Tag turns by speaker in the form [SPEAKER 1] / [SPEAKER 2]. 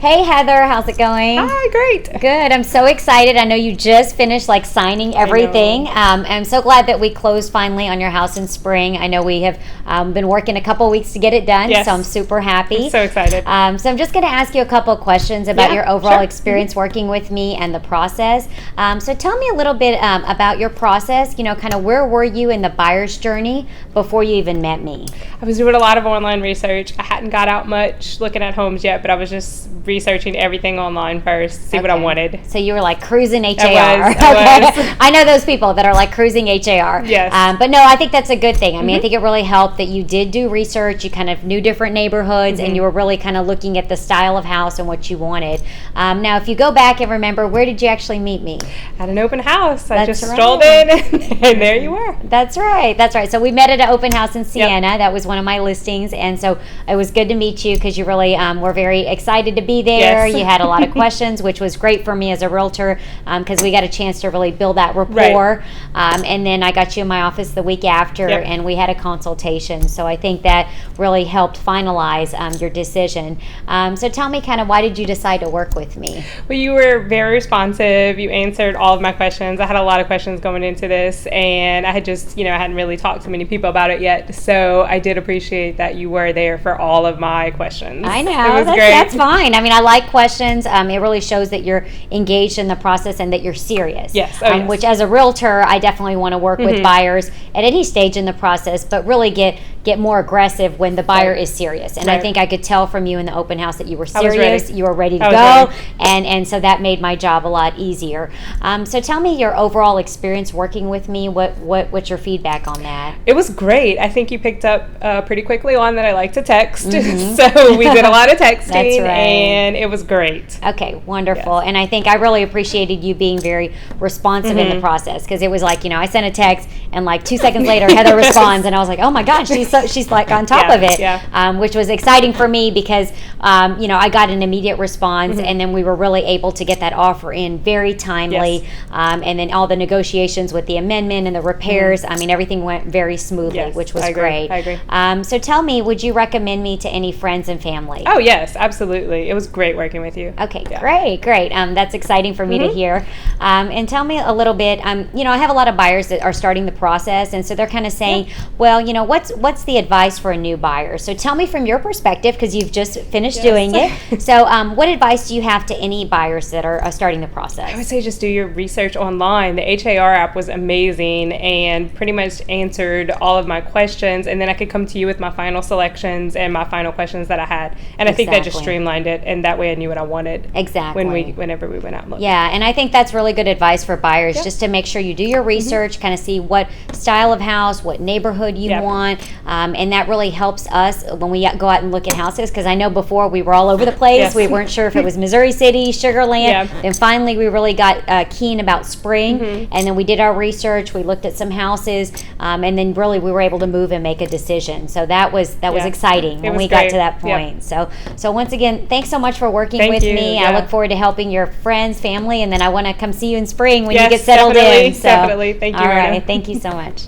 [SPEAKER 1] Hey Heather, how's it going?
[SPEAKER 2] Hi, great.
[SPEAKER 1] Good. I'm so excited. I know you just finished signing everything. I'm so glad that we closed finally on your house in spring. I know we have been working a couple weeks to get it done,
[SPEAKER 2] Yes.
[SPEAKER 1] so I'm super happy.
[SPEAKER 2] I'm so excited.
[SPEAKER 1] So I'm just going to ask you a couple of questions about your overall experience working with me and the process. So tell me a little bit about your process. Kind of where were you in the buyer's journey before you even met me?
[SPEAKER 2] I was doing a lot of online research. I hadn't got out much looking at homes yet, but I was just researching everything online first, see what I wanted.
[SPEAKER 1] So you were cruising HAR.
[SPEAKER 2] I was.
[SPEAKER 1] I know those people that are cruising HAR.
[SPEAKER 2] Yes.
[SPEAKER 1] But no, I think that's a good thing. I mean, I think it really helped that you did do research. You kind of knew different neighborhoods and you were really kind of looking at the style of house and what you wanted. Now, if you go back and remember, where did you actually meet me?
[SPEAKER 2] At an open house. I
[SPEAKER 1] That's
[SPEAKER 2] just
[SPEAKER 1] right.
[SPEAKER 2] strolled in and there you were.
[SPEAKER 1] That's right. That's right. So we met at an open house in Siena. Yep. That was one of my listings. And so it was good to meet you because you really were very excited to be there.
[SPEAKER 2] Yes.
[SPEAKER 1] You had a lot of questions, which was great for me as a realtor because we got a chance to really build that rapport. Right. And then I got you in my office the week after and we had a consultation. So I think that really helped finalize your decision. So tell me kind of why did you decide to work with me?
[SPEAKER 2] Well, you were very responsive. You answered all of my questions. I had a lot of questions going into this and I had just, I hadn't really talked to many people about it yet. So I did appreciate that you were there for all of my questions.
[SPEAKER 1] I know.
[SPEAKER 2] It was great.
[SPEAKER 1] That's fine. I mean, I like questions. It really shows that you're engaged in the process and that you're serious.
[SPEAKER 2] Yes. Yes.
[SPEAKER 1] Which as a realtor, I definitely want to work with buyers at any stage in the process, but really get more aggressive when the buyer is serious. And I think I could tell from you in the open house that you were serious, you were ready to go, and so that made my job a lot easier. So tell me your overall experience working with me. What's your feedback on that?
[SPEAKER 2] It was great. I think you picked up pretty quickly on that I like to text. So we did a lot of texting.
[SPEAKER 1] That's right.
[SPEAKER 2] And it was great.
[SPEAKER 1] Okay, wonderful. Yes. And I think I really appreciated you being very responsive in the process because it was I sent a text and 2 seconds later Heather responds and I was like, oh my gosh, she's on top of it, which was exciting for me because I got an immediate response and then we were really able to get that offer in very timely, and then all the negotiations with the amendment and the repairs, I mean everything went very smoothly, which was great.
[SPEAKER 2] I agree.
[SPEAKER 1] So tell me, would you recommend me to any friends and family?
[SPEAKER 2] Oh yes, absolutely. It was great working with you.
[SPEAKER 1] Okay, great. That's exciting for me to hear. And tell me a little bit, I have a lot of buyers that are starting the process and so they're kind of saying, well, what's the advice for a new buyer? So tell me from your perspective because you've just finished doing it. So what advice do you have to any buyers that are starting the process?
[SPEAKER 2] I would say just do your research online. The HAR app was amazing and pretty much answered all of my questions and then I could come to you with my final selections and my final questions that I had. And I think that just streamlined it and that way I knew what I wanted.
[SPEAKER 1] Exactly.
[SPEAKER 2] Whenever we went out and looked.
[SPEAKER 1] Yeah, and I think that's really good advice for buyers just to make sure you do your research, kind of see what style of house, what neighborhood you want, and that really helps us when we go out and look at houses because I know before we were all over the place. We weren't sure if it was Missouri City, Sugar Land, and finally we really got keen about spring and then we did our research, we looked at some houses, and then really we were able to move and make a decision. So that was exciting when we got to that point. So once again, thanks so much for working with me. I look forward to helping your friends, family, and then I want to come see you in spring when you get settled in. So,
[SPEAKER 2] definitely. Thank you,
[SPEAKER 1] all
[SPEAKER 2] Rona.
[SPEAKER 1] right. Thank you so much.